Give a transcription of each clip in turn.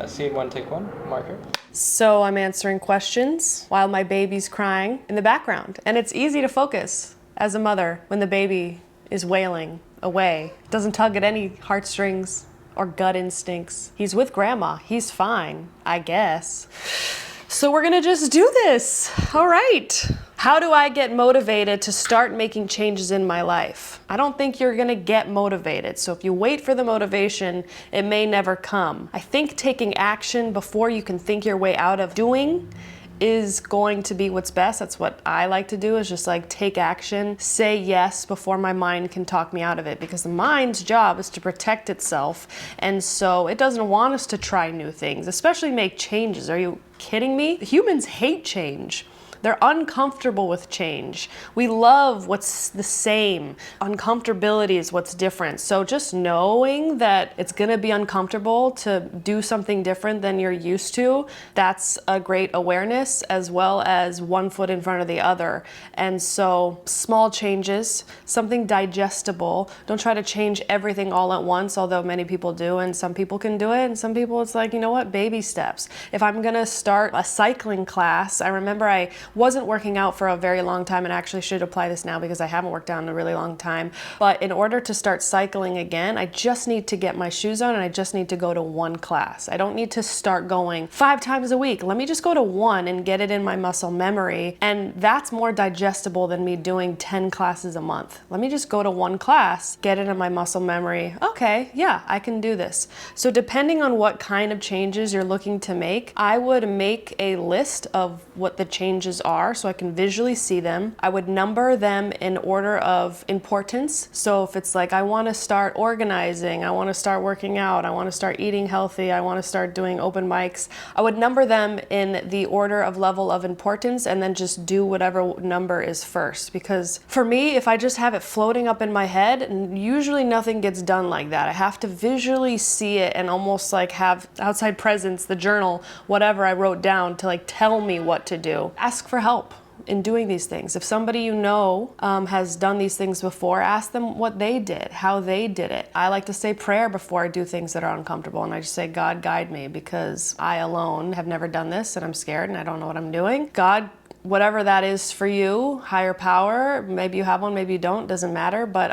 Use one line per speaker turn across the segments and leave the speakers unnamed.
Scene one, take one, marker.
So I'm answering questions while my baby's crying in the background. And it's easy to focus as a mother when the baby is wailing away. It doesn't tug at any heartstrings or gut instincts. He's with grandma. He's fine, I guess. So we're gonna just do this. All right. How do I get motivated to start making changes in my life? I don't think you're gonna get motivated. So if you wait for the motivation, it may never come. I think taking action before you can think your way out of doing is going to be what's best. That's what I like to do, is just like take action, say yes before my mind can talk me out of it, because the mind's job is to protect itself. And so it doesn't want us to try new things, especially make changes. Are you kidding me? Humans hate change. They're uncomfortable with change. We love what's the same. Uncomfortability is what's different. So just knowing that it's gonna be uncomfortable to do something different than you're used to, that's a great awareness, as well as one foot in front of the other. And so small changes, something digestible. Don't try to change everything all at once, although many people do, and some people can do it, and some people it's like, you know what, baby steps. If I'm gonna start a cycling class, I remember I wasn't working out for a very long time, and actually should apply this now because I haven't worked out in a really long time. But in order to start cycling again, I just need to get my shoes on and I just need to go to one class. I don't need to start going 5 times a week. Let me just go to one and get it in my muscle memory. And that's more digestible than me doing 10 classes a month. Let me just go to one class, get it in my muscle memory. Okay, yeah, I can do this. So depending on what kind of changes you're looking to make, I would make a list of what the changes are so I can visually see them. I would number them in order of importance. So if it's like, I want to start organizing, I want to start working out, I want to start eating healthy, I want to start doing open mics, I would number them in the order of level of importance and then just do whatever number is first. Because for me, if I just have it floating up in my head, usually nothing gets done like that. I have to visually see it and almost like have outside presence, the journal, whatever I wrote down to like tell me what to do. Ask for help in doing these things. If somebody you know has done these things before, ask them what they did, how they did it. I like to say prayer before I do things that are uncomfortable, and I just say, God, guide me, because I alone have never done this and I'm scared and I don't know what I'm doing. God, whatever that is for you, higher power, maybe you have one, maybe you don't, doesn't matter, but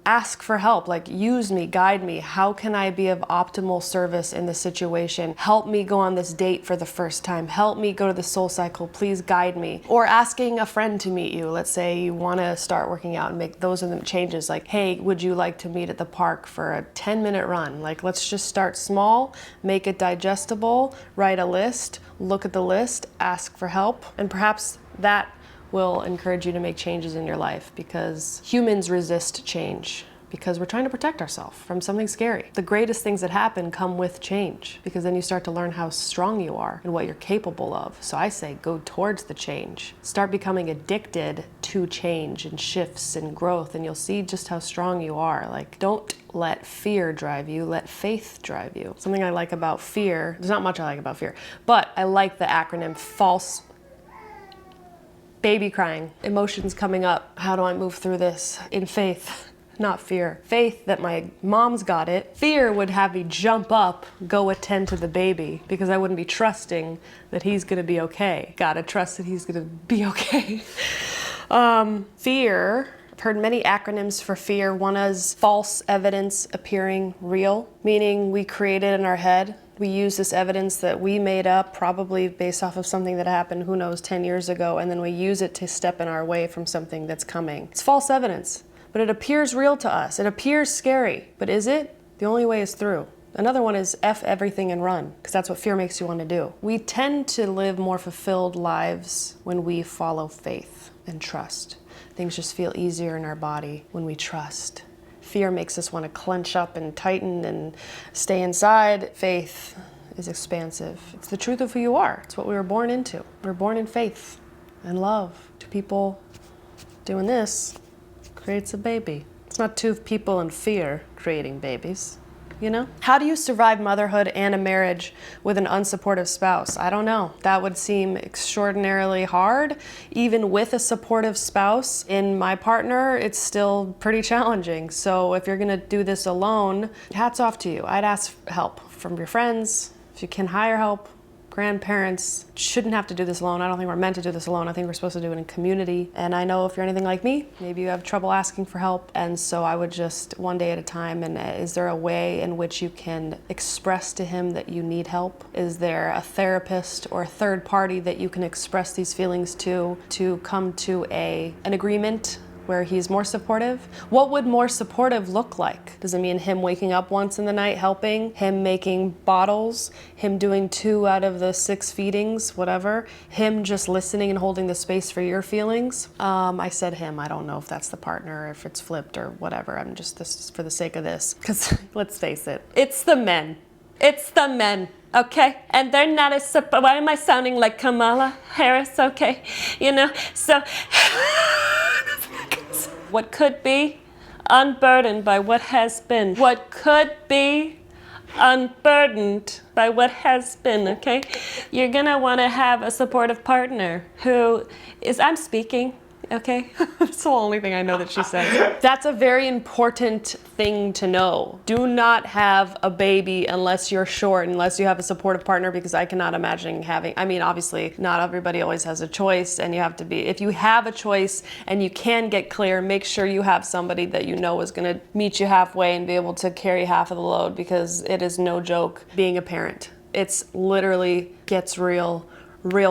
ask for help, like use me, guide me. How can I be of optimal service in this situation? Help me go on this date for the first time. Help me go to the soul cycle, please guide me. Or asking a friend to meet you. Let's say you wanna start working out and make those are the changes, like, hey, would you like to meet at the park for a 10-minute run? Like, let's just start small, make it digestible, write a list, look at the list, ask for help, and perhaps that will encourage you to make changes in your life, because humans resist change because we're trying to protect ourselves from something scary. The greatest things that happen come with change, because then you start to learn how strong you are and what you're capable of. So I say go towards the change. Start becoming addicted to change and shifts and growth, and you'll see just how strong you are. Like, don't let fear drive you, let faith drive you. Something I like about fear, there's not much I like about fear, but I like the acronym FALSE. Baby crying, emotions coming up. How do I move through this? In faith, not fear. Faith that my mom's got it. Fear would have me jump up, go attend to the baby, because I wouldn't be trusting that he's gonna be okay. Gotta trust that he's gonna be okay. Fear, I've heard many acronyms for fear. One is false evidence appearing real, meaning we create it in our head. We use this evidence that we made up, probably based off of something that happened, who knows, 10 years ago, and then we use it to step in our way from something that's coming. It's false evidence, but it appears real to us. It appears scary, but is it? The only way is through. Another one is F everything and run, because that's what fear makes you want to do. We tend to live more fulfilled lives when we follow faith and trust. Things just feel easier in our body when we trust. Fear makes us want to clench up and tighten and stay inside. Faith is expansive. It's the truth of who you are. It's what we were born into. We were born in faith and love. Two people doing this creates a baby. It's not two people in fear creating babies. You know? How do you survive motherhood and a marriage with an unsupportive spouse? I don't know. That would seem extraordinarily hard. Even with a supportive spouse, in my partner, it's still pretty challenging. So if you're gonna do this alone, hats off to you. I'd ask help from your friends, If you can hire help, grandparents shouldn't have to do this alone. I don't think we're meant to do this alone. I think we're supposed to do it in community. And I know if you're anything like me, maybe you have trouble asking for help. And so I would just one day at a time, and is there a way in which you can express to him that you need help? Is there a therapist or a third party that you can express these feelings to come to an agreement where he's more supportive? What would more supportive look like? Does it mean him waking up once in the night helping, him making bottles, him doing 2 out of the 6 feedings, whatever, him just listening and holding the space for your feelings? I said him. I don't know if that's the partner or if it's flipped or whatever. I'm just, this is for the sake of this, because let's face it, it's the men. It's the men. Okay, and they're not as, why am I sounding like Kamala Harris? Okay, so what could be unburdened by what has been. What could be unburdened by what has been, okay? You're gonna wanna have a supportive partner who is, I'm speaking, okay? That's the only thing I know that she says. That's a very important thing to know. Do not have a baby unless you're sure, unless you have a supportive partner, because I cannot imagine having, I mean, obviously not everybody always has a choice, and you have to be, if you have a choice and you can get clear, make sure you have somebody that you know is gonna meet you halfway and be able to carry half of the load, because it is no joke being a parent. It's literally gets real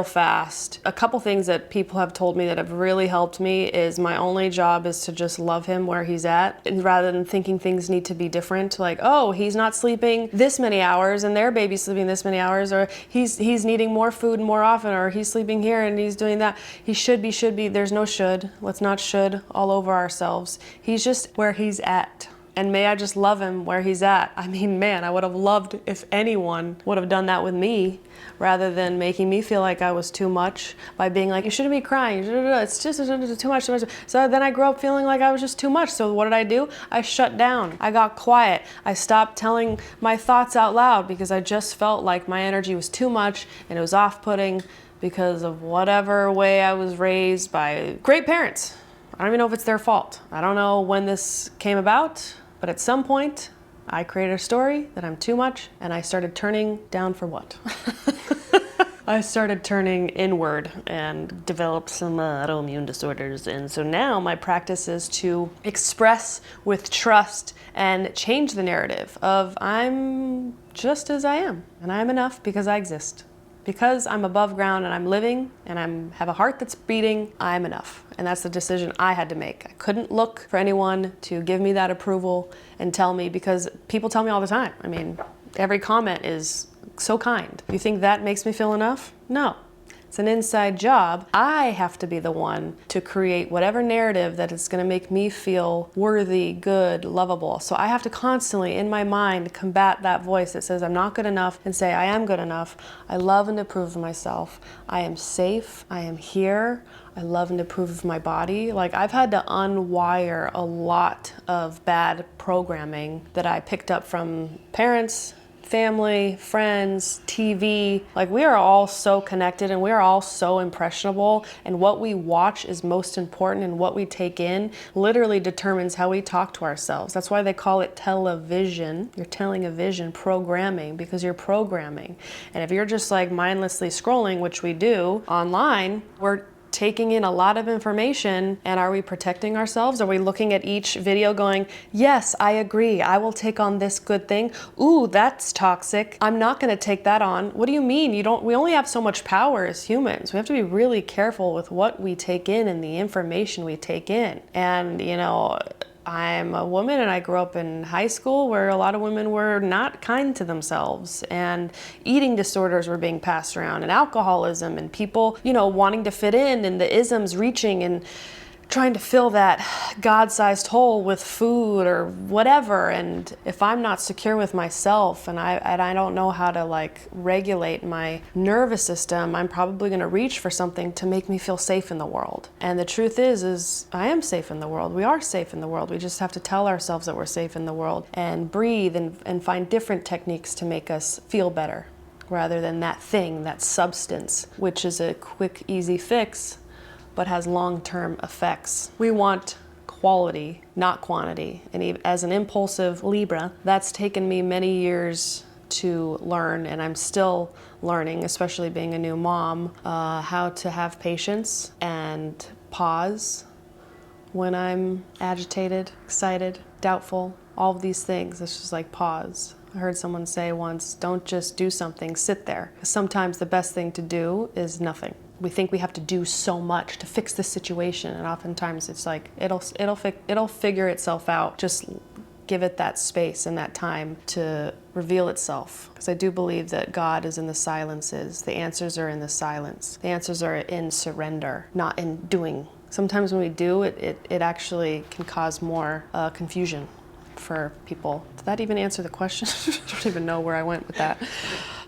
fast. A couple things that people have told me that have really helped me is my only job is to just love him where he's at, and rather than thinking things need to be different, like, oh, he's not sleeping this many hours and their baby's sleeping this many hours, or he's needing more food more often, or he's sleeping here and he's doing that. He should be. There's no should. Let's not should all over ourselves. He's just where he's at. And may I just love him where he's at. I mean, man, I would have loved if anyone would have done that with me, rather than making me feel like I was too much by being like, you shouldn't be crying, it's just too much. So then I grew up feeling like I was just too much. So what did I do? I shut down. I got quiet. I stopped telling my thoughts out loud, because I just felt like my energy was too much and it was off-putting because of whatever way I was raised by great parents. I don't even know if it's their fault. I don't know when this came about, but at some point, I created a story that I'm too much, and I started turning down for what? I started turning inward and developed some autoimmune disorders. And so now my practice is to express with trust and change the narrative of I'm just as I am, and I'm enough because I exist. Because I'm above ground and I'm living and I have a heart that's beating, I'm enough. And that's the decision I had to make. I couldn't look for anyone to give me that approval and tell me, because people tell me all the time. I mean, every comment is so kind. You think that makes me feel enough? No. It's an inside job. I have to be the one to create whatever narrative that is going to make me feel worthy, good, lovable. So I have to constantly, in my mind, combat that voice that says I'm not good enough, and say I am good enough. I love and approve of myself. I am safe. I am here. I love and approve of my body. Like, I've had to unwire a lot of bad programming that I picked up from parents, family, friends, TV. Like, we are all so connected and we are all so impressionable, and what we watch is most important, and what we take in literally determines how we talk to ourselves. That's why they call it television. You're telling a vision, programming, because you're programming. And if you're just like mindlessly scrolling, which we do online, we're taking in a lot of information. And are we protecting ourselves? Are we looking at each video going, yes, I agree, I will take on this good thing. Ooh, that's toxic, I'm not gonna take that on. What do you mean? We only have so much power as humans. We have to be really careful with what we take in and the information we take in. And I'm a woman, and I grew up in high school where a lot of women were not kind to themselves, and eating disorders were being passed around, and alcoholism, and people, wanting to fit in, and the isms reaching and trying to fill that God-sized hole with food or whatever. And if I'm not secure with myself, and I don't know how to regulate my nervous system, I'm probably going to reach for something to make me feel safe in the world. And the truth is I am safe in the world. We are safe in the world. We just have to tell ourselves that we're safe in the world, and breathe and find different techniques to make us feel better, rather than that thing, that substance, which is a quick, easy fix, but has long-term effects. We want quality, not quantity. And as an impulsive Libra, that's taken me many years to learn, and I'm still learning, especially being a new mom, how to have patience and pause when I'm agitated, excited, doubtful, all of these things. It's just like pause. I heard someone say once, don't just do something, sit there. Sometimes the best thing to do is nothing. We think we have to do so much to fix the situation, and oftentimes it's like it'll figure itself out. Just give it that space and that time to reveal itself. Because I do believe that God is in the silences. The answers are in the silence. The answers are in surrender, not in doing. Sometimes when we do, it actually can cause more confusion for people. Did that even answer the question? I don't even know where I went with that.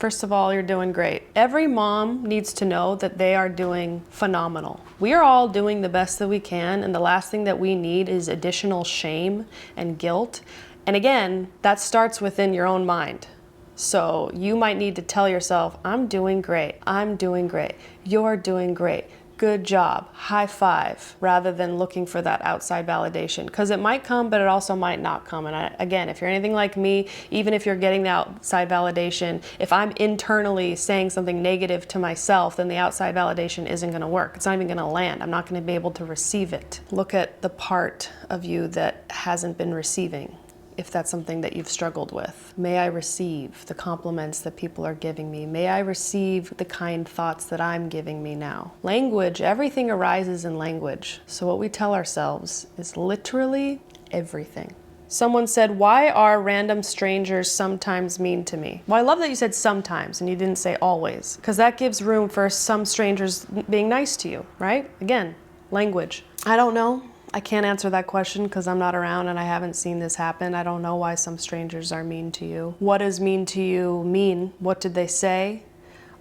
First of all, you're doing great. Every mom needs to know that they are doing phenomenal. We are all doing the best that we can, and the last thing that we need is additional shame and guilt. And again, that starts within your own mind. So you might need to tell yourself, I'm doing great. I'm doing great. You're doing great. Good job, high five, rather than looking for that outside validation. Because it might come, but it also might not come. And again, if you're anything like me, even if you're getting the outside validation, if I'm internally saying something negative to myself, then the outside validation isn't gonna work. It's not even gonna land. I'm not gonna be able to receive it. Look at the part of you that hasn't been receiving, if that's something that you've struggled with. May I receive the compliments that people are giving me. May I receive the kind thoughts that I'm giving me now. Language, everything arises in language. So what we tell ourselves is literally everything. Someone said, why are random strangers sometimes mean to me? Well, I love that you said sometimes and you didn't say always, because that gives room for some strangers being nice to you, right? Again, language. I don't know. I can't answer that question because I'm not around and I haven't seen this happen. I don't know why some strangers are mean to you. What does mean to you mean? What did they say?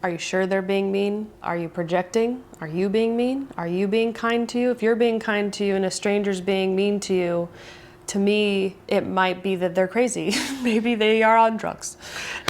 Are you sure they're being mean? Are you projecting? Are you being mean? Are you being kind to you? If you're being kind to you and a stranger's being mean to you, to me, it might be that they're crazy. Maybe they are on drugs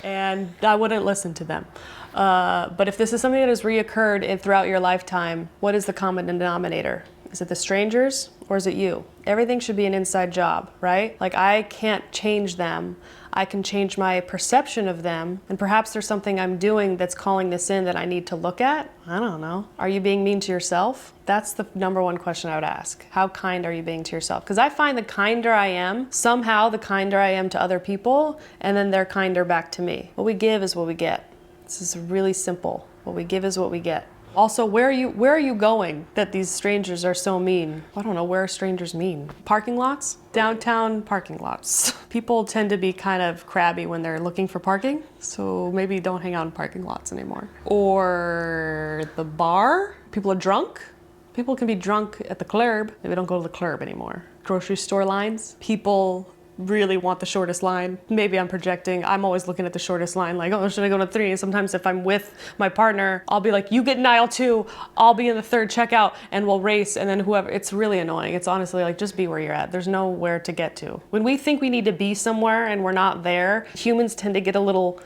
and I wouldn't listen to them. But if this is something that has reoccurred throughout your lifetime, what is the common denominator? Is it the strangers or is it you? Everything should be an inside job, right? Like I can't change them. I can change my perception of them. And perhaps there's something I'm doing that's calling this in that I need to look at. I don't know. Are you being mean to yourself? That's the number one question I would ask. How kind are you being to yourself? Because I find the kinder I am, somehow the kinder I am to other people, and then they're kinder back to me. What we give is what we get. This is really simple. What we give is what we get. Also, where are you going that these strangers are so mean? I don't know, where are strangers mean? Parking lots? Downtown parking lots. People tend to be kind of crabby when they're looking for parking, so maybe don't hang out in parking lots anymore. Or the bar? People are drunk? People can be drunk at the club. Maybe don't go to the club anymore. Grocery store lines? People really want the shortest line. Maybe I'm projecting. I'm always looking at the shortest line, like, oh, should I go to 3? And sometimes if I'm with my partner, I'll be like, you get in aisle 2, I'll be in the 3rd checkout, and we'll race, and then whoever, it's really annoying. It's honestly like, just be where you're at. There's nowhere to get to. When we think we need to be somewhere and we're not there, humans tend to get a little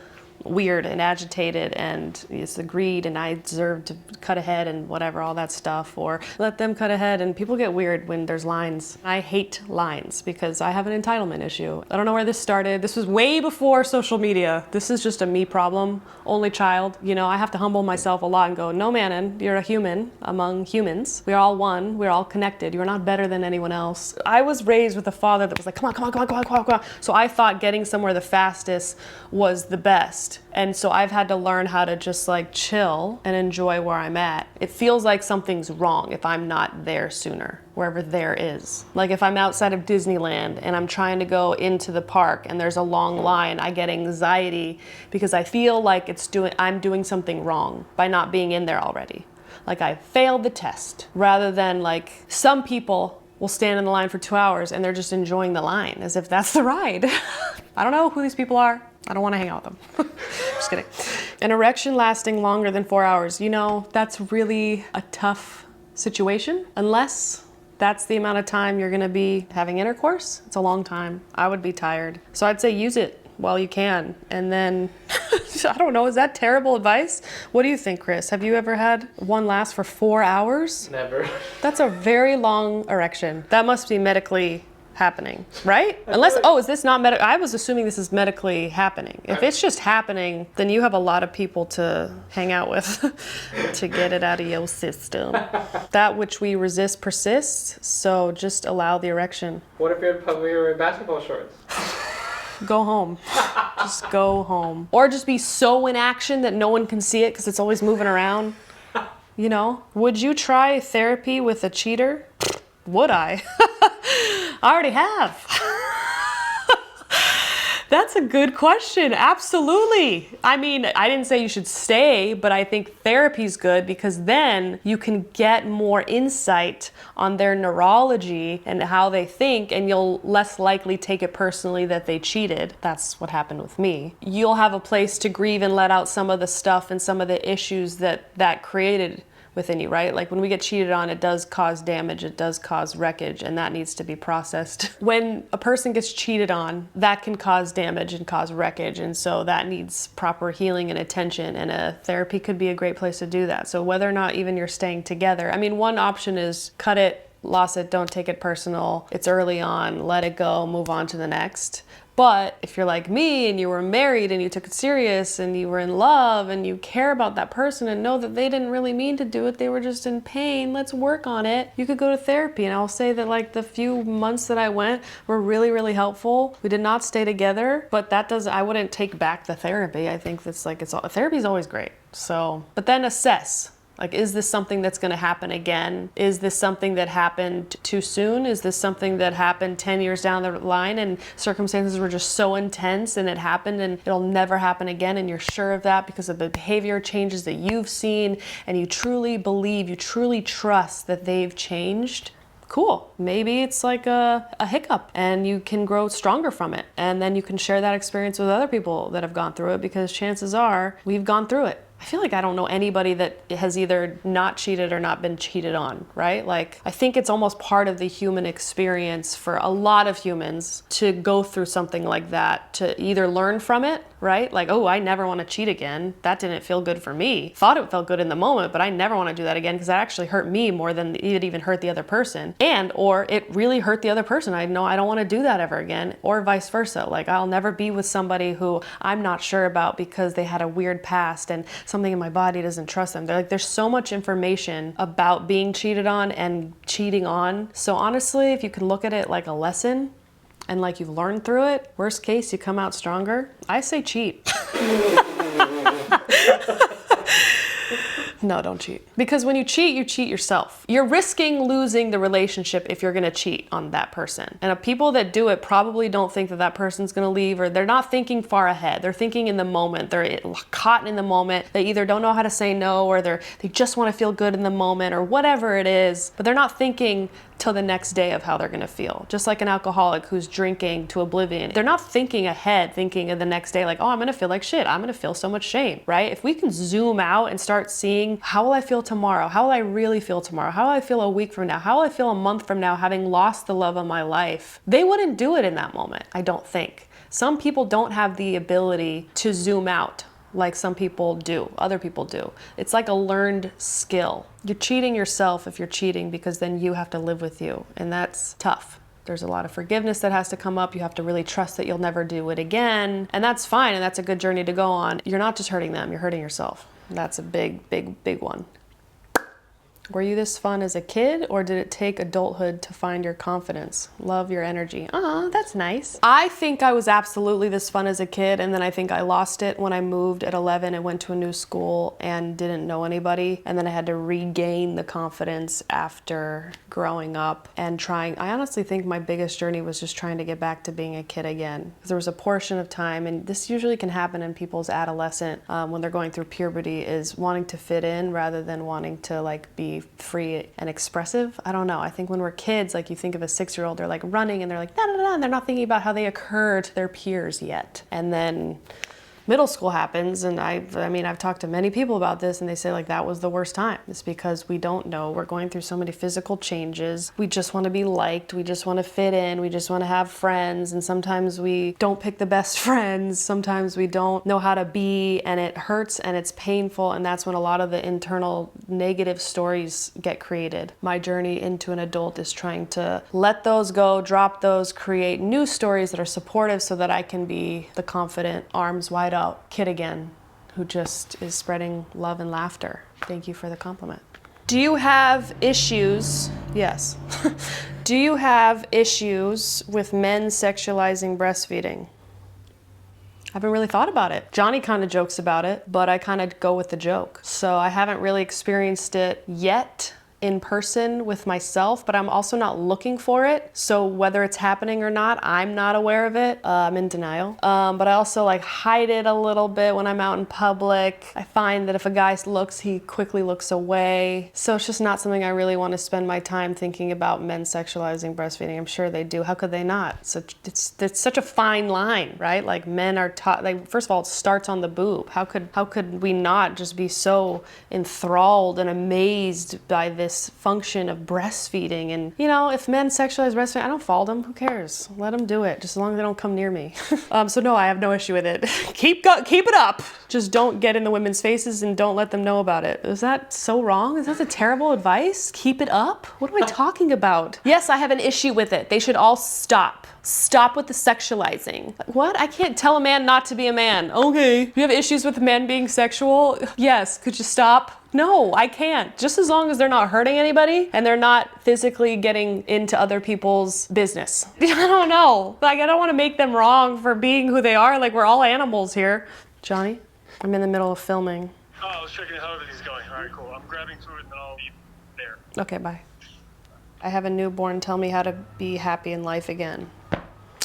weird and agitated, and it's the greed and I deserve to cut ahead and whatever, all that stuff, or let them cut ahead, and people get weird when there's lines. I hate lines because I have an entitlement issue. I don't know where this started. This was way before social media. This is just a me problem, only child. You know, I have to humble myself a lot and go, no, Manon, you're a human among humans. We're all one, we're all connected. You're not better than anyone else. I was raised with a father that was like, come on, come on, come on, come on, come on, come on. So I thought getting somewhere the fastest was the best. And so I've had to learn how to just like chill and enjoy where I'm at. It feels like something's wrong if I'm not there sooner, wherever there is. Like if I'm outside of Disneyland and I'm trying to go into the park and there's a long line, I get anxiety because I feel like I'm doing something wrong by not being in there already. Like I failed the test, rather than like some people will stand in the line for 2 hours and they're just enjoying the line as if that's the ride. I don't know who these people are. I don't want to hang out with them. Just kidding. An erection lasting longer than 4 hours. You know, that's really a tough situation. Unless that's the amount of time you're going to be having intercourse. It's a long time. I would be tired. So I'd say use it while you can. And then, I don't know, is that terrible advice? What do you think, Chris? Have you ever had one last for 4 hours?
Never.
That's a very long erection. That must be medically happening, right? Unless, is this not medical? I was assuming this is medically happening. If it's just happening, then you have a lot of people to hang out with to get it out of your system. That which we resist persists, so just allow the erection.
What if you're in basketball shorts?
Go home. Just go home. Or just be so in action that no one can see it because it's always moving around. You know? Would you try therapy with a cheater? Would I? I already have. That's a good question. Absolutely. I mean, I didn't say you should stay, but I think therapy's good because then you can get more insight on their neurology and how they think, and you'll less likely take it personally that they cheated. That's what happened with me. You'll have a place to grieve and let out some of the stuff and some of the issues that created within you, right? Like when we get cheated on, it does cause damage, it does cause wreckage, and that needs to be processed. When a person gets cheated on, that can cause damage and cause wreckage, and so that needs proper healing and attention, and a therapy could be a great place to do that. So whether or not even you're staying together, I mean, one option is cut it, lost it, don't take it personal, it's early on, let it go, move on to the next. But if you're like me and you were married and you took it serious and you were in love and you care about that person and know that they didn't really mean to do it, they were just in pain, let's work on it. You could go to therapy, and I'll say that like the few months that I went were really, really helpful. We did not stay together, but I wouldn't take back the therapy. I think that's like, therapy is always great. So, but then assess. Like, is this something that's going to happen again? Is this something that happened too soon? Is this something that happened 10 years down the line and circumstances were just so intense and it happened and it'll never happen again, and you're sure of that because of the behavior changes that you've seen and you truly believe, you truly trust that they've changed? Cool. Maybe it's like a hiccup and you can grow stronger from it. And then you can share that experience with other people that have gone through it, because chances are we've gone through it. I feel like I don't know anybody that has either not cheated or not been cheated on, right? Like, I think it's almost part of the human experience for a lot of humans to go through something like that, to either learn from it, right? Like, oh, I never want to cheat again. That didn't feel good for me. Thought it felt good in the moment, but I never want to do that again because that actually hurt me more than it even hurt the other person. Or it really hurt the other person. I know I don't want to do that ever again, or vice versa. Like, I'll never be with somebody who I'm not sure about because they had a weird past and something in my body doesn't trust them. There's so much information about being cheated on and cheating on. So honestly, if you can look at it like a lesson and like you've learned through it, worst case, you come out stronger, I say cheat. No, don't cheat. Because when you cheat yourself. You're risking losing the relationship if you're gonna cheat on that person. And people that do it probably don't think that that person's gonna leave, or they're not thinking far ahead. They're thinking in the moment. They're caught in the moment. They either don't know how to say no, or they just wanna feel good in the moment, or whatever it is. But they're not thinking till the next day of how they're gonna feel. Just like an alcoholic who's drinking to oblivion. They're not thinking ahead, thinking of the next day like, oh, I'm gonna feel like shit. I'm gonna feel so much shame, right? If we can zoom out and start seeing, how will I feel tomorrow? How will I really feel tomorrow? How will I feel a week from now? How will I feel a month from now having lost the love of my life? They wouldn't do it in that moment, I don't think. Some people don't have the ability to zoom out like some people do, other people do. It's like a learned skill. You're cheating yourself if you're cheating, because then you have to live with you, and that's tough. There's a lot of forgiveness that has to come up. You have to really trust that you'll never do it again, and that's fine, and that's a good journey to go on. You're not just hurting them, you're hurting yourself. That's a big, big, big one. Were you this fun as a kid, or did it take adulthood to find your confidence? Love your energy. Aw, that's nice. I think I was absolutely this fun as a kid, and then I think I lost it when I moved at 11 and went to a new school and didn't know anybody. And then I had to regain the confidence after growing up and trying. I honestly think my biggest journey was just trying to get back to being a kid again. There was a portion of time, and this usually can happen in people's adolescent when they're going through puberty, is wanting to fit in rather than wanting to like be free and expressive. I don't know. I think when we're kids, like you think of a 6-year-old, they're like running and they're like da da da, and they're not thinking about how they occur to their peers yet. And then middle school happens, and I've talked to many people about this, and they say like that was the worst time. It's because we don't know. We're going through so many physical changes. We just want to be liked. We just want to fit in. We just want to have friends. And sometimes we don't pick the best friends. Sometimes we don't know how to be, and it hurts and it's painful. And that's when a lot of the internal negative stories get created. My journey into an adult is trying to let those go, drop those, create new stories that are supportive so that I can be the confident, arms wide out kid again who just is spreading love and laughter. Thank you for the compliment. Do you have issues? Yes. Do you have issues with men sexualizing breastfeeding? I haven't really thought about it. Johnny kind of jokes about it, but I kind of go with the joke. So I haven't really experienced it yet in person with myself, but I'm also not looking for it. So whether it's happening or not, I'm not aware of it. I'm in denial. But I also like hide it a little bit when I'm out in public. I find that if a guy looks, he quickly looks away. So it's just not something I really want to spend my time thinking about men sexualizing breastfeeding. I'm sure they do. How could they not? So it's such a fine line, right? Like men are taught, like, first of all, it starts on the boob. How could we not just be so enthralled and amazed by this function of breastfeeding? And if men sexualize breastfeeding, I don't fault them. Who cares? Let them do it, just as long as they don't come near me. So no, I have no issue with it. Keep it up. Just don't get in the women's faces and don't let them know about it. Is that so wrong? Is that a terrible advice? Keep it up? What am I talking about? Yes, I have an issue with it. They should all stop. Stop with the sexualizing. What? I can't tell a man not to be a man. Okay. You have issues with men being sexual? Yes. Could you stop? No, I can't. Just as long as they're not hurting anybody and they're not physically getting into other people's business. I don't know. Like, I don't want to make them wrong for being who they are. Like, we're all animals here. Johnny, I'm in the middle of filming.
Oh, I was checking how everything's going. All right, cool. I'm grabbing food and then I'll be there.
Okay, bye. I have a newborn. Tell me how to be happy in life again.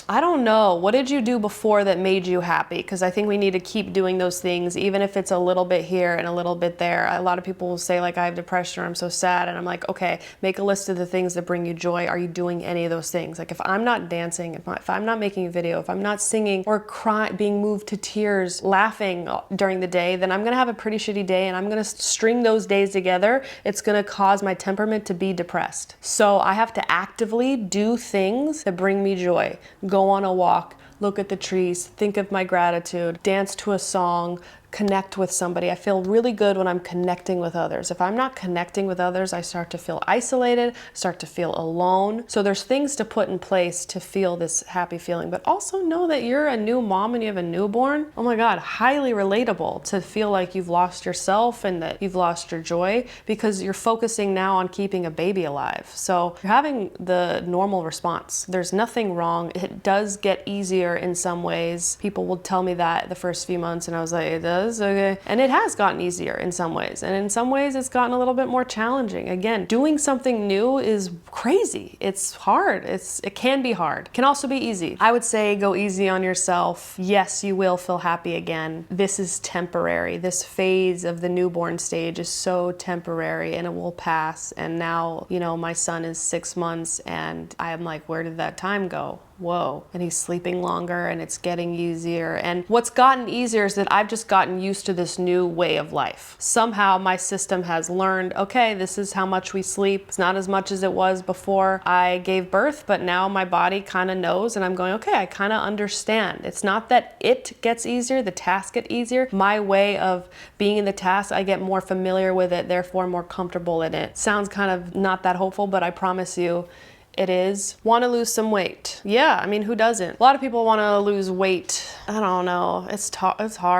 I don't know. What did you do before that made you happy? Because I think we need to keep doing those things, even if it's a little bit here and a little bit there. A lot of people will say, like, I have depression or I'm so sad. And I'm like, okay, make a list of the things that bring you joy. Are you doing any of those things? Like, if I'm not dancing, if I'm not making a video, if I'm not singing or crying, being moved to tears, laughing during the day, then I'm going to have a pretty shitty day, and I'm going to string those days together. It's going to cause my temperament to be depressed. So I have to actively do things that bring me joy. Go on a walk, look at the trees, think of my gratitude, dance to a song, connect with somebody. I feel really good when I'm connecting with others. If I'm not connecting with others, I start to feel isolated, start to feel alone. So there's things to put in place to feel this happy feeling, but also know that you're a new mom and you have a newborn. Oh my God, highly relatable to feel like you've lost yourself and that you've lost your joy because you're focusing now on keeping a baby alive. So you're having the normal response. There's nothing wrong. It does get easier in some ways. People will tell me that the first few months and I was like, it does? Okay. And it has gotten easier in some ways. And in some ways it's gotten a little bit more challenging. Again, doing something new is crazy. It's hard. It can be hard. It can also be easy. I would say go easy on yourself. Yes, you will feel happy again. This is temporary. This phase of the newborn stage is so temporary and it will pass. And now, my son is 6 months and I'm like, where did that time go? Whoa. And he's sleeping longer and it's getting easier. And what's gotten easier is that I've just gotten used to this new way of life. Somehow my system has learned, okay, this is how much we sleep. It's not as much as it was before I gave birth, but now my body kind of knows and I'm going, okay, I kind of understand. It's not that it gets easier, the task gets easier. My way of being in the task, I get more familiar with it, therefore more comfortable in it. Sounds kind of not that hopeful, but I promise you, it is. Want to lose some weight. Yeah, I mean, who doesn't? A lot of people want to lose weight. I don't know. It's hard.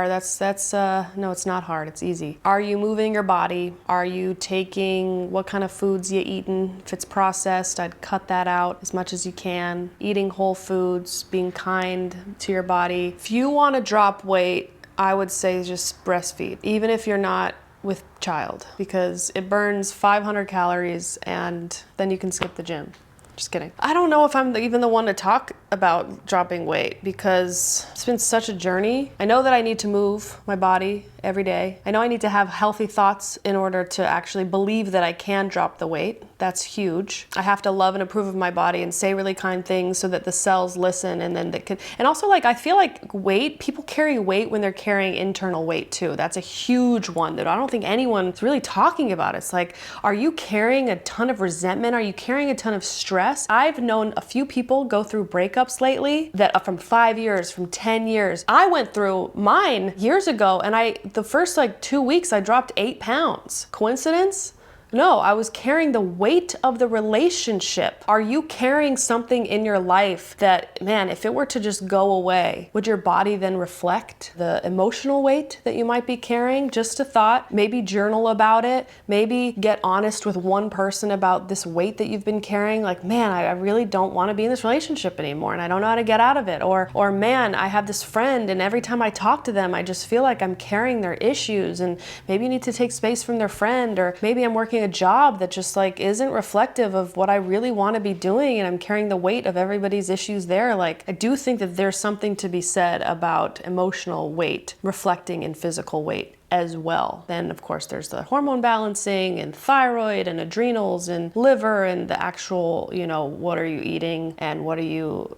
No, it's not hard. It's easy. Are you moving your body? Are you taking what kind of foods you eating? If it's processed, I'd cut that out as much as you can. Eating whole foods, being kind to your body. If you want to drop weight, I would say just breastfeed, even if you're not with child, because it burns 500 calories and then you can skip the gym. Just kidding. I don't know if I'm even the one to talk about dropping weight because it's been such a journey. I know that I need to move my body every day. I know I need to have healthy thoughts in order to actually believe that I can drop the weight. That's huge. I have to love and approve of my body and say really kind things so that the cells listen, and then they can, and also like I feel like weight, people carry weight when they're carrying internal weight too. That's a huge one that I don't think anyone's really talking about. It's like, are you carrying a ton of resentment? Are you carrying a ton of stress? I've known a few people go through breakups lately that are from 5 years, from 10 years. I went through mine years ago, and the first like 2 weeks I dropped 8 pounds. Coincidence? No, I was carrying the weight of the relationship. Are you carrying something in your life that, man, if it were to just go away, would your body then reflect the emotional weight that you might be carrying? Just a thought. Maybe journal about it. Maybe get honest with one person about this weight that you've been carrying. Like, man, I really don't want to be in this relationship anymore and I don't know how to get out of it. Or man, I have this friend and every time I talk to them, I just feel like I'm carrying their issues, and maybe you need to take space from their friend, or maybe I'm working a job that just like isn't reflective of what I really want to be doing and I'm carrying the weight of everybody's issues there. Like, I do think that there's something to be said about emotional weight reflecting in physical weight as well. Then of course there's the hormone balancing and thyroid and adrenals and liver and the actual, what are you eating and what are you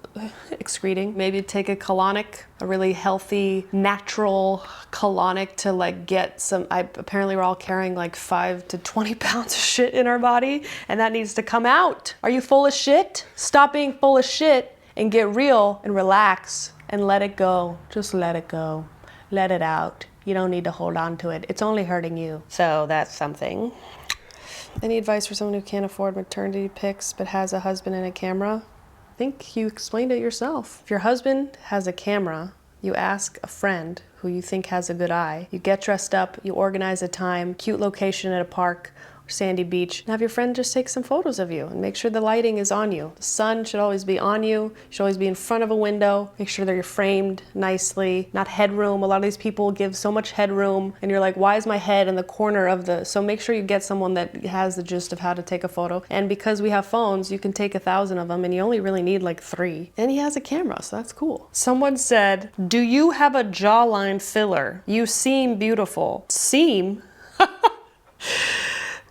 excreting. Maybe take a colonic, a really healthy, natural colonic to like get some, apparently we're all carrying like 5 to 20 pounds of shit in our body and that needs to come out. Are you full of shit? Stop being full of shit and get real and relax and let it go. Just let it go. Let it out. You don't need to hold on to it. It's only hurting you. So that's something. Any advice for someone who can't afford maternity pics but has a husband and a camera? I think you explained it yourself. If your husband has a camera, you ask a friend who you think has a good eye. You get dressed up, you organize a time, cute location at a park, sandy beach, and have your friend just take some photos of you and make sure the lighting is on you. The sun should always be on you. You should always be in front of a window. Make sure that you're framed nicely, not headroom. A lot of these people give so much headroom and you're like, why is my head in the corner of the, so make sure you get someone that has the gist of how to take a photo. And because we have phones, you can take 1,000 of them and you only really need like 3. And he has a camera, so that's cool. Someone said, do you have a jawline filler? You seem beautiful. Seem?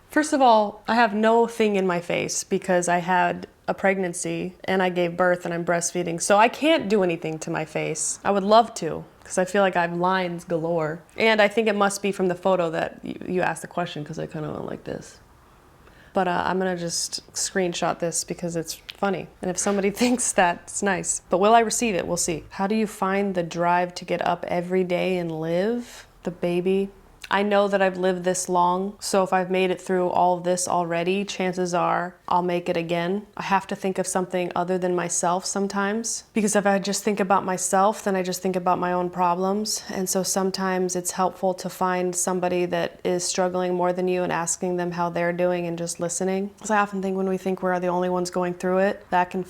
First of all, I have no thing in my face because I had a pregnancy and I gave birth and I'm breastfeeding. So I can't do anything to my face. I would love to because I feel like I have lines galore. And I think it must be from the photo that you asked the question because I kind of went like this. But I'm gonna just screenshot this because it's funny. And if somebody thinks that's nice. But will I receive it? We'll see. How do you find the drive to get up every day and live? The baby. I know that I've lived this long, so if I've made it through all of this already, chances are I'll make it again. I have to think of something other than myself sometimes, because if I just think about myself, then I just think about my own problems. And so sometimes it's helpful to find somebody that is struggling more than you and asking them how they're doing and just listening. Because I often think when we think we're the only ones going through it, that can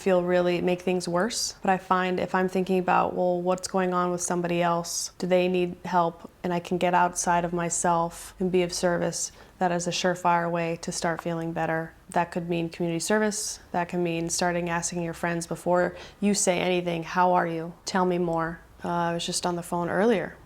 make things worse. But I find if I'm thinking about, well, what's going on with somebody else? Do they need help? And I can get outside of myself and be of service, that is a surefire way to start feeling better. That could mean community service. That can mean starting asking your friends before you say anything, how are you? Tell me more. I was just on the phone earlier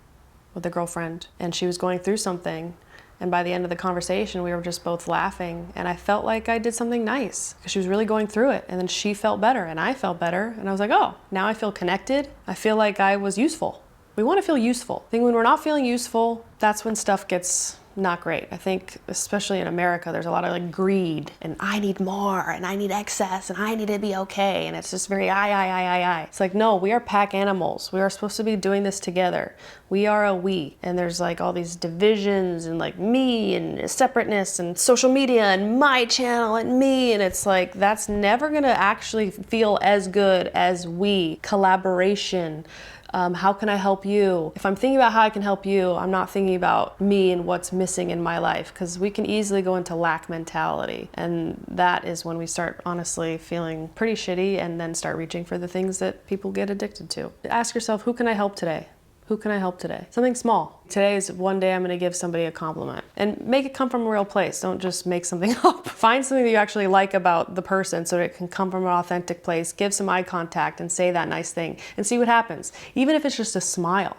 with a girlfriend and she was going through something. And by the end of the conversation, we were just both laughing. And I felt like I did something nice because she was really going through it. And then she felt better and I felt better. And I was like, oh, now I feel connected. I feel like I was useful. We want to feel useful. I think when we're not feeling useful, that's when stuff gets not great. I think especially in America, there's a lot of like greed and I need more and I need excess and I need to be okay. And it's just very I. It's like, no, we are pack animals. We are supposed to be doing this together. We are a we. And there's like all these divisions and like me and separateness and social media and my channel and me. And it's like, that's never gonna actually feel as good as we. Collaboration. How can I help you? If I'm thinking about how I can help you, I'm not thinking about me and what's missing in my life, because we can easily go into lack mentality. And that is when we start honestly feeling pretty shitty and then start reaching for the things that people get addicted to. Ask yourself, who can I help today? Who can I help today? Something small. Today is one day I'm gonna give somebody a compliment. And make it come from a real place. Don't just make something up. Find something that you actually like about the person so that it can come from an authentic place. Give some eye contact and say that nice thing and see what happens. Even if it's just a smile.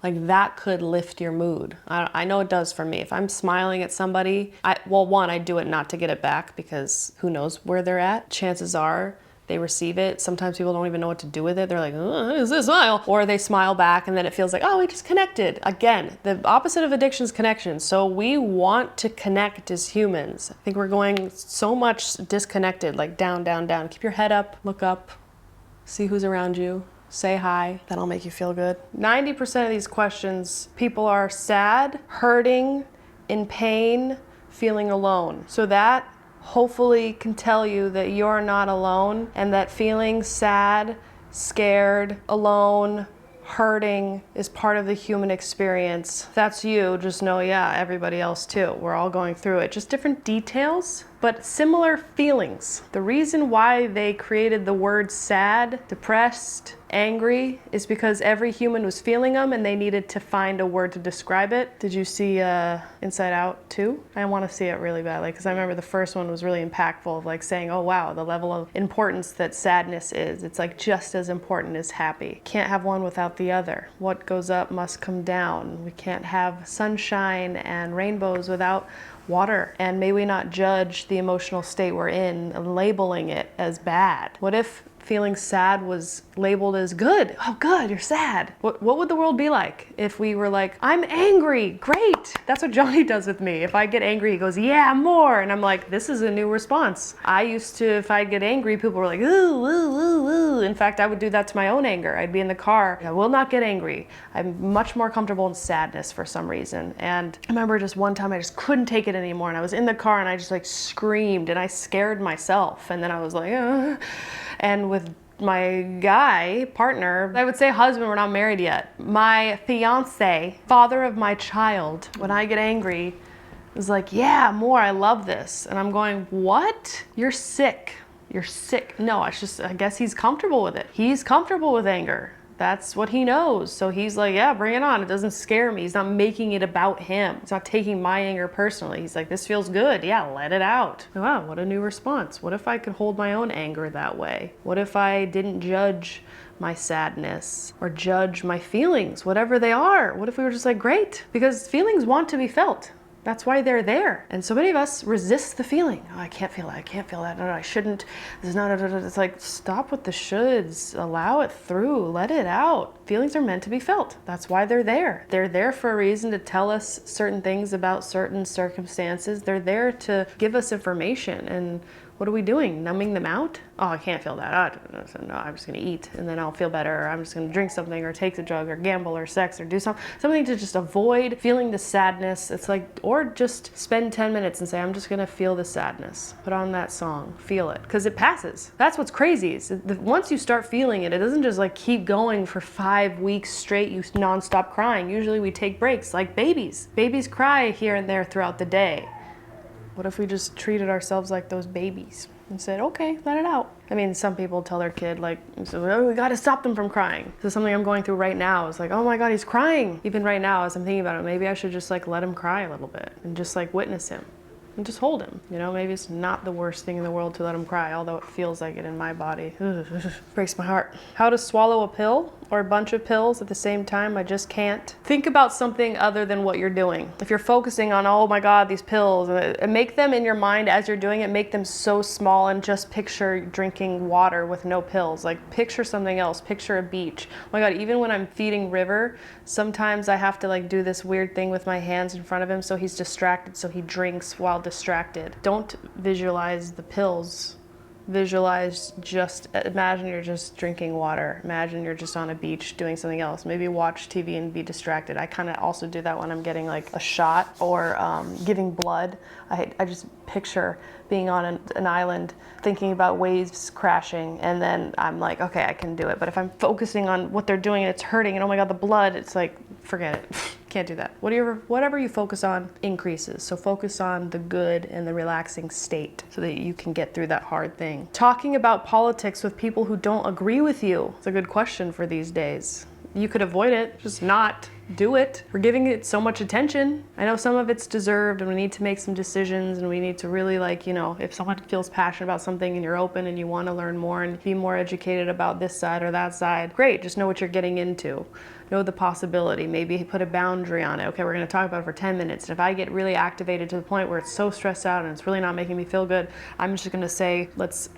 Like that could lift your mood. I know it does for me. If I'm smiling at somebody, I do it not to get it back because who knows where they're at. Chances are they receive it. Sometimes people don't even know what to do with it. They're like, oh, is this smile? Or they smile back and then it feels like, oh, we just connected. Again, the opposite of addiction is connection. So we want to connect as humans. I think we're going so much disconnected, like down, down, down. Keep your head up, look up, see who's around you. Say hi, that'll make you feel good. 90% of these questions, people are sad, hurting, in pain, feeling alone. So that hopefully can tell you that you're not alone and that feeling sad, scared, alone, hurting is part of the human experience. If that's you, just know, yeah, everybody else too. We're all going through it. Just different details, but similar feelings. The reason why they created the words sad, depressed, angry is because every human was feeling them and they needed to find a word to describe it. Did you see Inside Out 2? I want to see it really badly because I remember the first one was really impactful of like saying, oh wow, the level of importance that sadness is. It's like just as important as happy. Can't have one without the other. What goes up must come down. We can't have sunshine and rainbows without water. And may we not judge the emotional state we're in and labeling it as bad. What if feeling sad was labeled as good? Oh, good, you're sad. What would the world be like if we were like, I'm angry, great. That's what Johnny does with me. If I get angry, he goes, yeah, more. And I'm like, this is a new response. I used to, if I get angry, people were like, ooh, ooh, ooh, ooh. In fact, I would do that to my own anger. I'd be in the car, I will not get angry. I'm much more comfortable in sadness for some reason. And I remember just one time I just couldn't take it anymore. And I was in the car and I just like screamed and I scared myself. And then I was like, ugh. And with my guy partner, I would say husband, we're not married yet. My fiance, father of my child, when I get angry, is like, yeah, more, I love this. And I'm going, what? You're sick. You're sick. No, I guess he's comfortable with it. He's comfortable with anger. That's what he knows. So he's like, yeah, bring it on. It doesn't scare me. He's not making it about him. He's not taking my anger personally. He's like, this feels good. Yeah, let it out. Wow, what a new response. What if I could hold my own anger that way? What if I didn't judge my sadness or judge my feelings, whatever they are? What if we were just like, great? Because feelings want to be felt. That's why they're there. And so many of us resist the feeling. Oh, I can't feel that. I can't feel that. No, I shouldn't. This is not. It's like, stop with the shoulds. Allow it through. Let it out. Feelings are meant to be felt. That's why they're there. They're there for a reason to tell us certain things about certain circumstances. They're there to give us information. And what are we doing? Numbing them out? Oh, I can't feel that. No, I'm just gonna eat and then I'll feel better. Or I'm just gonna drink something or take a drug or gamble or sex or do something to just avoid feeling the sadness. It's like, or just spend 10 minutes and say, I'm just gonna feel the sadness. Put on that song, feel it, because it passes. That's what's crazy is once you start feeling it, it doesn't just like keep going for 5 weeks straight, you nonstop crying. Usually we take breaks like babies. Babies cry here and there throughout the day. What if we just treated ourselves like those babies and said, okay, let it out? I mean, some people tell their kid, like, oh, we gotta stop them from crying. This is something I'm going through right now. It's like, oh my God, he's crying. Even right now, as I'm thinking about it, maybe I should just like let him cry a little bit and just like witness him and just hold him. You know, maybe it's not the worst thing in the world to let him cry, although it feels like it in my body. Breaks my heart. How to swallow a pill or a bunch of pills at the same time, I just can't. Think about something other than what you're doing. If you're focusing on, oh my God, these pills, and make them in your mind as you're doing it, make them so small and just picture drinking water with no pills. Like picture something else, picture a beach. Oh my God, even when I'm feeding River, sometimes I have to like do this weird thing with my hands in front of him so he's distracted, so he drinks while distracted. Don't visualize the pills. Visualize, just imagine you're just drinking water. Imagine you're just on a beach doing something else. Maybe watch TV and be distracted. I kind of also do that when I'm getting like a shot or giving blood. I just picture being on an island thinking about waves crashing, and then I'm like, okay, I can do it. But if I'm focusing on what they're doing and it's hurting and oh my God, the blood, it's like, forget it. Can't do that. Whatever you focus on increases. So focus on the good and the relaxing state so that you can get through that hard thing. Talking about politics with people who don't agree with you. It's a good question for these days. You could avoid it, just not do it. We're giving it so much attention. I know some of it's deserved and we need to make some decisions and we need to really if someone feels passionate about something and you're open and you want to learn more and be more educated about this side or that side, great, just know what you're getting into. Know the possibility, maybe put a boundary on it. Okay, we're gonna talk about it for 10 minutes. And if I get really activated to the point where it's so stressed out and it's really not making me feel good, I'm just gonna say, let's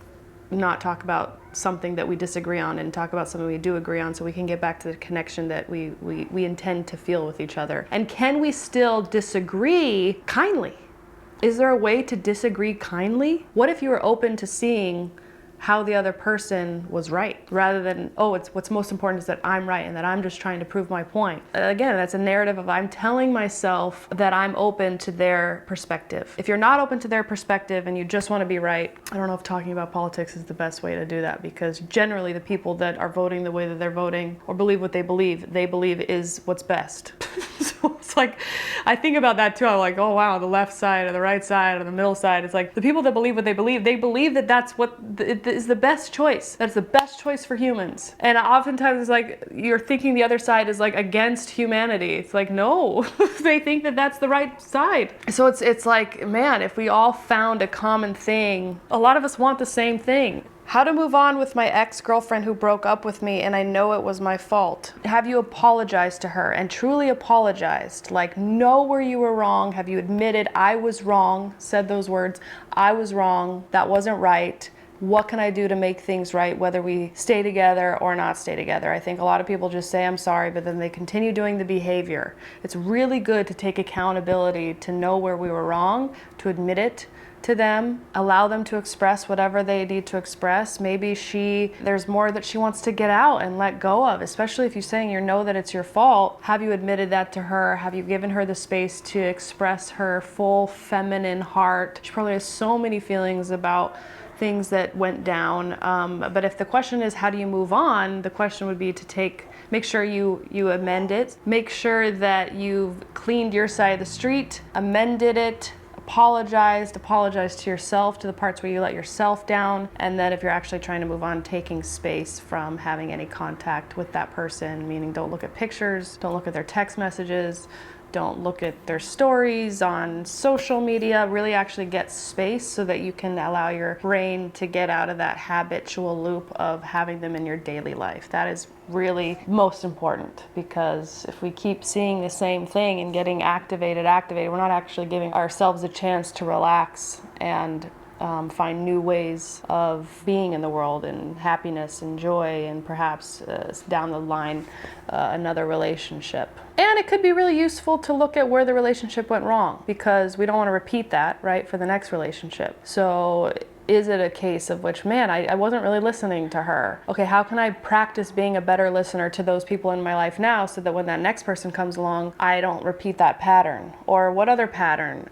not talk about something that we disagree on and talk about something we do agree on so we can get back to the connection that we intend to feel with each other. And can we still disagree kindly? Is there a way to disagree kindly? What if you were open to seeing how the other person was right rather than, oh, it's what's most important is that I'm right and that I'm just trying to prove my point. Again, that's a narrative of I'm telling myself that I'm open to their perspective. If you're not open to their perspective and you just want to be right, I don't know if talking about politics is the best way to do that, because generally the people that are voting the way that they're voting or believe what they believe is what's best. So it's like, I think about that too. I'm like, oh wow, the left side or the right side or the middle side. It's like the people that believe what they believe that that's what is the best choice. That's the best choice for humans. And oftentimes it's like you're thinking the other side is like against humanity. It's like, no, they think that that's the right side. So it's like, man, if we all found a common thing, a lot of us want the same thing. How to move on with my ex-girlfriend who broke up with me and I know it was my fault. Have you apologized to her and truly apologized? Like, know where you were wrong. Have you admitted I was wrong? Said those words. I was wrong. That wasn't right. What can I do to make things right, whether we stay together or not stay together? I think a lot of people just say, I'm sorry, but then they continue doing the behavior. It's really good to take accountability, to know where we were wrong, to admit it to them, allow them to express whatever they need to express. Maybe there's more that she wants to get out and let go of, especially if you're saying you know that it's your fault. Have you admitted that to her? Have you given her the space to express her full feminine heart? She probably has so many feelings about things that went down. But if the question is, how do you move on? The question would be to make sure you amend it. Make sure that you've cleaned your side of the street, amended it, apologize to yourself, to the parts where you let yourself down. And then if you're actually trying to move on, taking space from having any contact with that person, meaning don't look at pictures, don't look at their text messages, don't look at their stories on social media. Really actually get space so that you can allow your brain to get out of that habitual loop of having them in your daily life. That is really most important, because if we keep seeing the same thing and getting activated, we're not actually giving ourselves a chance to relax and find new ways of being in the world and happiness and joy and perhaps down the line another relationship. And it could be really useful to look at where the relationship went wrong, because we don't want to repeat that, right, for the next relationship. So is it a case of which, man, I wasn't really listening to her. Okay, how can I practice being a better listener to those people in my life now so that when that next person comes along, I don't repeat that pattern? Or what other pattern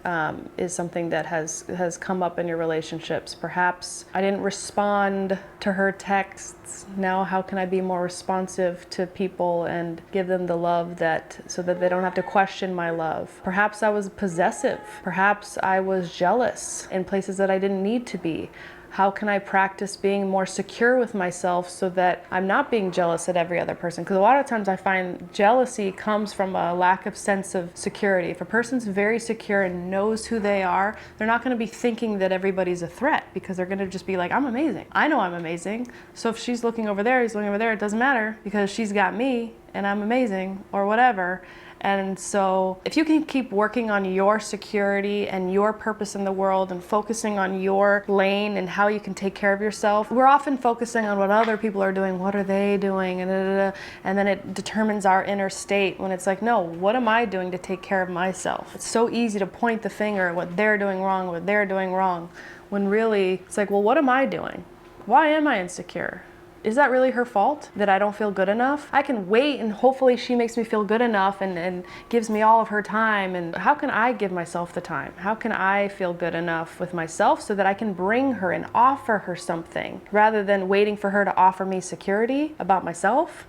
is something that has come up in your relationships? Perhaps I didn't respond to her texts. Now how can I be more responsive to people and give them the love so that they don't have to question my love? Perhaps I was possessive. Perhaps I was jealous in places that I didn't need to be. How can I practice being more secure with myself so that I'm not being jealous at every other person? Because a lot of times I find jealousy comes from a lack of sense of security. If a person's very secure and knows who they are, they're not going to be thinking that everybody's a threat, because they're going to just be like, I'm amazing. I know I'm amazing. So if she's looking over there, he's looking over there, it doesn't matter, because she's got me and I'm amazing, or whatever. And so if you can keep working on your security and your purpose in the world and focusing on your lane and how you can take care of yourself, we're often focusing on what other people are doing, what are they doing, and then it determines our inner state, when it's like, no, what am I doing to take care of myself? It's so easy to point the finger at what they're doing wrong, when really it's like, well, what am I doing? Why am I insecure? Is that really her fault that I don't feel good enough? I can wait and hopefully she makes me feel good enough and gives me all of her time. And how can I give myself the time? How can I feel good enough with myself so that I can bring her and offer her something rather than waiting for her to offer me security about myself?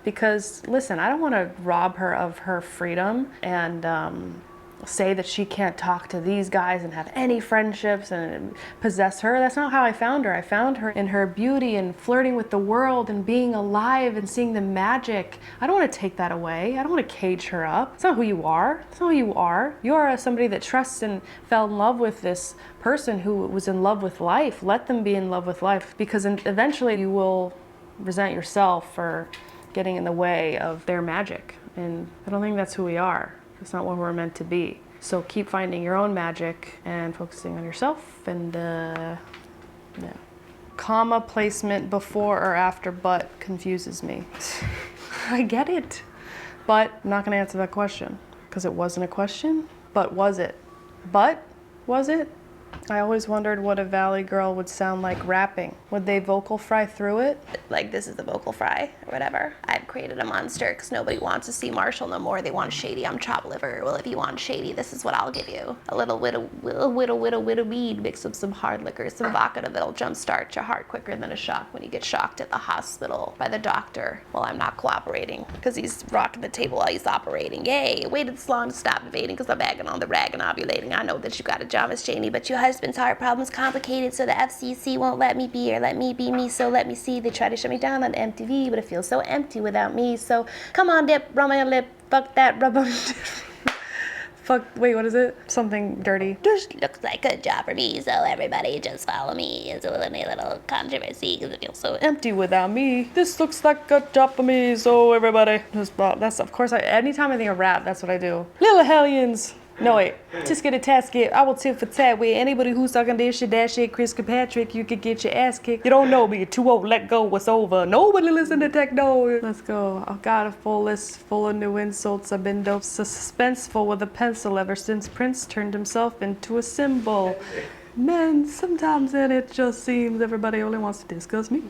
Because listen, I don't want to rob her of her freedom and say that she can't talk to these guys and have any friendships and possess her. That's not how I found her. I found her in her beauty and flirting with the world and being alive and seeing the magic. I don't want to take that away. I don't want to cage her up. It's not who you are. It's not who you are. You are somebody that trusts and fell in love with this person who was in love with life. Let them be in love with life, because eventually you will resent yourself for getting in the way of their magic. And I don't think that's who we are. It's not what we're meant to be. So keep finding your own magic and focusing on yourself. And yeah. Comma placement before or after but confuses me. I get it, but I'm not going to answer that question because it wasn't a question. But was it? But was it? I always wondered what a Valley girl would sound like rapping. Would they vocal fry through it?
Like, this is the vocal fry or whatever. I've created a monster because nobody wants to see Marshall no more. They want shady. I'm chopped liver. Well, if you want shady, this is what I'll give you. A little widow weed mixed with some hard liquor, some vodka that'll jumpstart your heart quicker than a shock when you get shocked at the hospital by the doctor. Well, I'm not cooperating because he's rocking the table while he's operating. Yay, waited this long to stop evading because I'm bagging on the rag and ovulating. I know that you got a job, Miss Cheney, but your husband's heart problem's complicated, so the FCC won't let me be or let me be me, so let me see. They try to shut me down on MTV, but it feels so empty without me, so come on, dip, rub on your lip, fuck that, rub on
Fuck, wait, what is it? Something dirty.
This looks like a job for me, so everybody just follow me. It's a little controversy because it feels so empty.
Empty without me. This looks like a job for me, so everybody just, well, that's, of course, anytime I think of rap, that's what I do. Little hellions. No, wait. Just get a tasket. I will tip for tat with anybody who's talking this shit, that shit, Chris Kirkpatrick, you could get your ass kicked. You don't know me. You're too old. Let go. What's over? Nobody listen to techno. Let's go. I've got a full list full of new insults. I've been dope suspenseful with a pencil ever since Prince turned himself into a symbol. Man, sometimes then it just seems everybody only wants to discuss me.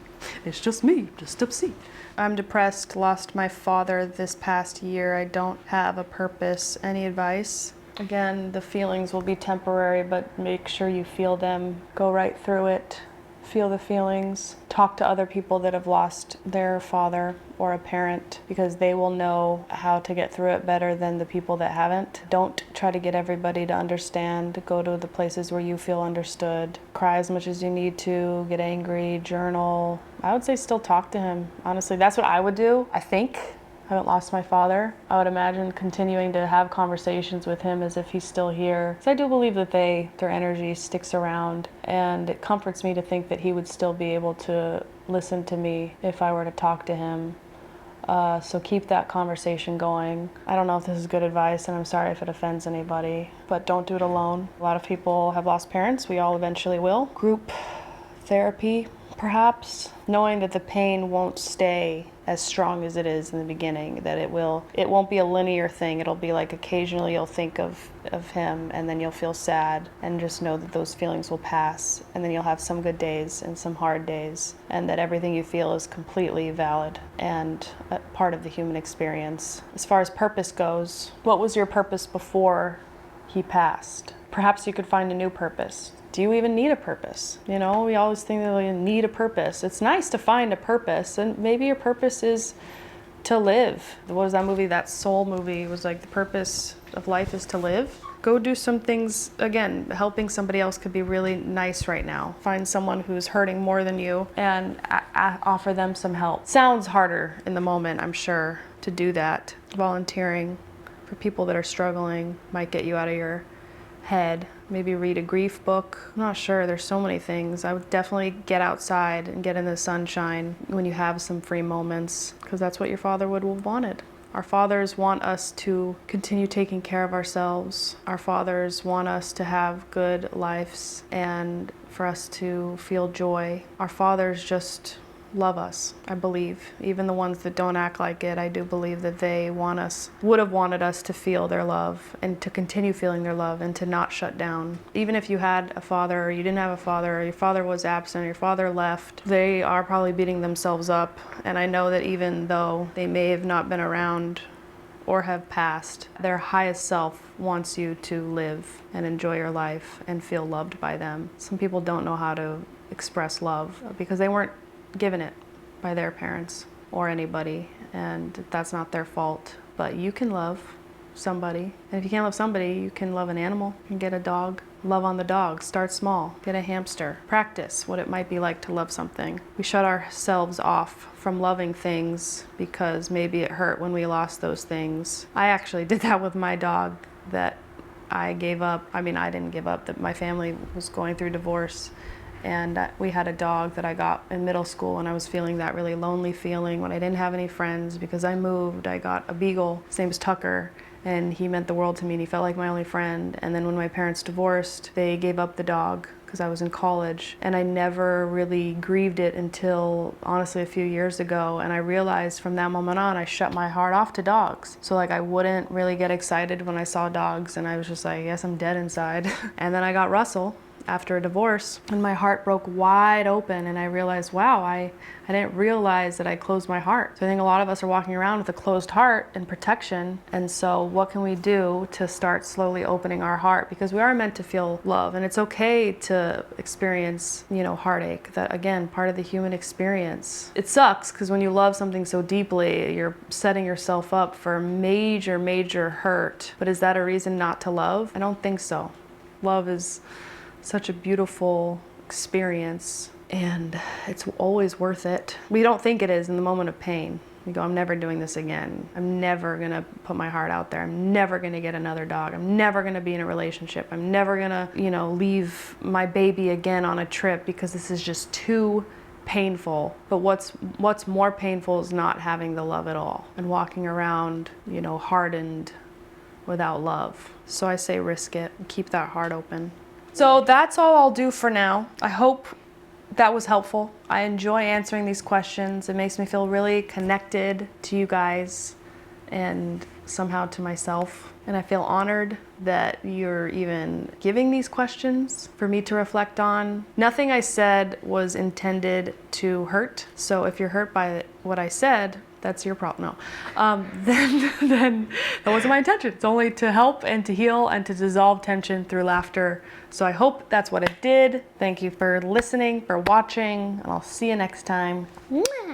It's just me, just upset. I'm depressed, lost my father this past year. I don't have a purpose. Any advice? Again, the feelings will be temporary, but make sure you feel them. Go right through it. Feel the feelings. Talk to other people that have lost their father or a parent, because they will know how to get through it better than the people that haven't. Don't try to get everybody to understand. Go to the places where you feel understood. Cry as much as you need to. Get angry. Journal. I would say still talk to him. Honestly, that's what I would do, I think. I haven't lost my father. I would imagine continuing to have conversations with him as if he's still here. So I do believe that their energy sticks around, and it comforts me to think that he would still be able to listen to me if I were to talk to him. So keep that conversation going. I don't know if this is good advice, and I'm sorry if it offends anybody, but don't do it alone. A lot of people have lost parents. We all eventually will. Group therapy, perhaps. Knowing that the pain won't stay as strong as it is in the beginning, that it won't be a linear thing. It'll be like occasionally you'll think of him, and then you'll feel sad, and just know that those feelings will pass, and then you'll have some good days and some hard days, and that everything you feel is completely valid and a part of the human experience. As far as purpose goes, what was your purpose before he passed? Perhaps you could find a new purpose. Do you even need a purpose? You know, we always think that we need a purpose. It's nice to find a purpose, and maybe your purpose is to live. What was that movie, that Soul movie? It was like the purpose of life is to live. Go do some things. Again, helping somebody else could be really nice right now. Find someone who's hurting more than you and offer them some help. Sounds harder in the moment, I'm sure, to do that. Volunteering for people that are struggling might get you out of your head. Maybe read a grief book. I'm not sure, there's so many things. I would definitely get outside and get in the sunshine when you have some free moments, because that's what your father would have wanted. Our fathers want us to continue taking care of ourselves. Our fathers want us to have good lives and for us to feel joy. Our fathers just love us, I believe. Even the ones that don't act like it, I do believe that they would have wanted us to feel their love and to continue feeling their love and to not shut down. Even if you had a father or you didn't have a father, or your father was absent, or your father left, they are probably beating themselves up. And I know that even though they may have not been around or have passed, their highest self wants you to live and enjoy your life and feel loved by them. Some people don't know how to express love because they weren't given it by their parents or anybody, and that's not their fault. But you can love, somebody. And if you can't love somebody, you can love an animal. You can get a dog. Love on the dog. Start small. Get a hamster. Practice what it might be like to love something. We shut ourselves off from loving things because maybe it hurt when we lost those things. I actually did that with my dog that I gave up. I mean, I didn't give up. That my family was going through divorce. And we had a dog that I got in middle school, and I was feeling that really lonely feeling when I didn't have any friends because I moved. I got a beagle. His name was Tucker, and he meant the world to me, and he felt like my only friend. And then when my parents divorced, they gave up the dog because I was in college, and I never really grieved it until honestly a few years ago. And I realized from that moment on, I shut my heart off to dogs. So like I wouldn't really get excited when I saw dogs, and I was just like, yes, I'm dead inside. And then I got Russell after a divorce, and my heart broke wide open, and I realized, wow, I didn't realize that I closed my heart. So I think a lot of us are walking around with a closed heart and protection, and so what can we do to start slowly opening our heart? Because we are meant to feel love, and it's okay to experience, heartache. That, again, part of the human experience. It sucks, because when you love something so deeply, you're setting yourself up for major, major hurt. But is that a reason not to love? I don't think so. Love is such a beautiful experience, and it's always worth it. We don't think it is in the moment of pain. We go, I'm never doing this again. I'm never gonna put my heart out there. I'm never gonna get another dog. I'm never gonna be in a relationship. I'm never gonna, leave my baby again on a trip because this is just too painful. But what's more painful is not having the love at all and walking around, hardened without love. So I say risk it and keep that heart open. So that's all I'll do for now. I hope that was helpful. I enjoy answering these questions. It makes me feel really connected to you guys and somehow to myself. And I feel honored that you're even giving these questions for me to reflect on. Nothing I said was intended to hurt. So if you're hurt by what I said, that's your problem. No, then that wasn't my intention. It's only to help and to heal and to dissolve tension through laughter. So I hope that's what it did. Thank you for listening, for watching, and I'll see you next time. Mwah.